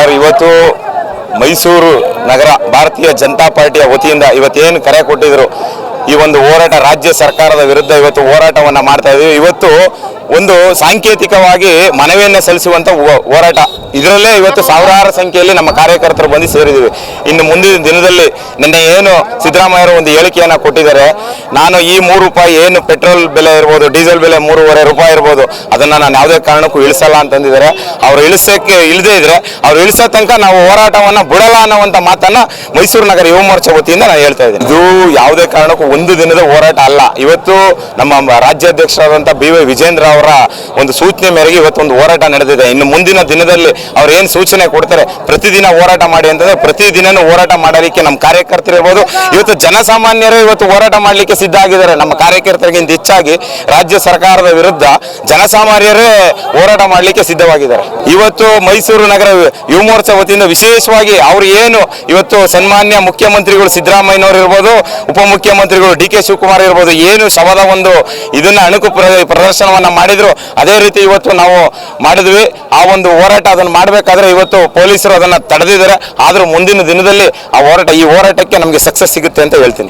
Sir, ಇವತ್ತು ಮೈಸೂರು ನಗರ ಭಾರತೀಯ ಜನತಾ ಪಾರ್ಟಿಯ ವತಿಯಿಂದ ಇವತ್ತೇನು ಕರೆ ಕೊಟ್ಟಿದ್ರು, ಈ ಒಂದು ಹೋರಾಟ ರಾಜ್ಯ ಸರ್ಕಾರದ ವಿರುದ್ಧ ಇವತ್ತು ಹೋರಾಟವನ್ನು ಮಾಡ್ತಾ ಇದ್ದೀವಿ. ಇವತ್ತು ಒಂದು ಸಾಂಕೇತಿಕವಾಗಿ ಮನವಿಯನ್ನು ಸಲ್ಲಿಸುವಂಥ ಹೋರಾಟ. ಇದರಲ್ಲೇ ಇವತ್ತು ಸಾವಿರಾರು ಸಂಖ್ಯೆಯಲ್ಲಿ ನಮ್ಮ ಕಾರ್ಯಕರ್ತರು ಬಂದು ಸೇರಿದ್ದೀವಿ. ಇನ್ನು ಮುಂದಿನ ದಿನದಲ್ಲಿ ನಿನ್ನೆ ಏನು ಸಿದ್ದರಾಮಯ್ಯರು ಒಂದು ಹೇಳಿಕೆಯನ್ನು ಕೊಟ್ಟಿದ್ದಾರೆ, ನಾನು ಈ ₹3 ಏನು ಪೆಟ್ರೋಲ್ ಬೆಲೆ ಇರ್ಬೋದು, ಡೀಸೆಲ್ ಬೆಲೆ ₹3.5 ಇರ್ಬೋದು, ಅದನ್ನು ನಾನು ಯಾವುದೇ ಕಾರಣಕ್ಕೂ ಇಳಿಸಲ್ಲ ಅಂತಂದಿದ್ದಾರೆ. ಅವರು ಇಳಿದೇ ಇದ್ರೆ ಅವ್ರು ಇಳಿಸೋ ತನಕ ನಾವು ಹೋರಾಟವನ್ನು ಬಿಡಲ್ಲ ಅನ್ನೋವಂಥ ಮಾತನ್ನು ಮೈಸೂರು ನಗರ ಯುವ ಮೋರ್ಚಾ ವತಿಯಿಂದ ನಾನು ಹೇಳ್ತಾ ಇದ್ದೀನಿ. ಇದು ಯಾವುದೇ ಕಾರಣಕ್ಕೂ ಒಂದು ದಿನದ ಹೋರಾಟ ಅಲ್ಲ. ಇವತ್ತು ನಮ್ಮ ರಾಜ್ಯಾಧ್ಯಕ್ಷರಾದಂಥ BY ವಿಜೇಂದ್ರ ಅವರ ಒಂದು ಸೂಚನೆ ಮೇರೆಗೆ ಇವತ್ತೊಂದು ಹೋರಾಟ ನಡೆದಿದೆ. ಇನ್ನು ಮುಂದಿನ ದಿನದಲ್ಲಿ ಅವ್ರು ಏನು ಸೂಚನೆ ಕೊಡ್ತಾರೆ, ಪ್ರತಿದಿನ ಹೋರಾಟ ಮಾಡಿ ಅಂತಂದ್ರೆ ಪ್ರತಿದಿನನೂ ಹೋರಾಟ ಮಾಡಲಿಕ್ಕೆ ನಮ್ಮ ಕಾರ್ಯಕರ್ತರು ಇರ್ಬೋದು, ಇವತ್ತು ಜನಸಾಮಾನ್ಯರು ಇವತ್ತು ಹೋರಾಟ ಮಾಡಲಿಕ್ಕೆ ಸಿದ್ಧ ಆಗಿದ್ದಾರೆ. ನಮ್ಮ ಕಾರ್ಯಕರ್ತರಿಗಿಂತ ಹೆಚ್ಚಾಗಿ ರಾಜ್ಯ ಸರ್ಕಾರದ ವಿರುದ್ಧ ಜನಸಾಮಾನ್ಯರೇ ಹೋರಾಟ ಮಾಡಲಿಕ್ಕೆ ಸಿದ್ಧವಾಗಿದ್ದಾರೆ. ಇವತ್ತು ಮೈಸೂರು ನಗರ ಯುವ ಮೋರ್ಚಾ ವತಿಯಿಂದ ವಿಶೇಷವಾಗಿ ಅವರು ಏನು ಇವತ್ತು ಸನ್ಮಾನ್ಯ ಮುಖ್ಯಮಂತ್ರಿಗಳು ಸಿದ್ದರಾಮಯ್ಯನವರು ಇರ್ಬೋದು, ಉಪಮುಖ್ಯಮಂತ್ರಿಗಳು DK ಶಿವಕುಮಾರ್ ಇರ್ಬೋದು, ಏನು ಶವದ ಒಂದು ಇದನ್ನ ಅಣುಕು ಪ್ರದರ್ಶನವನ್ನ ಮಾಡಿದ್ರು, ಅದೇ ರೀತಿ ಇವತ್ತು ನಾವು ಮಾಡಿದ್ವಿ. ಆ ಒಂದು ಹೋರಾಟ ಅದನ್ನು ಮಾಡಬೇಕಾದ್ರೆ ಇವತ್ತು ಪೊಲೀಸರು ಅದನ್ನು ತಡೆದಿದ್ದಾರೆ. ಆದರೂ ಮುಂದಿನ ದಿನದಲ್ಲಿ ಈ ಹೋರಾಟಕ್ಕೆ ನಮಗೆ ಸಕ್ಸಸ್ ಸಿಗುತ್ತೆ ಅಂತ ಹೇಳ್ತೀನಿ.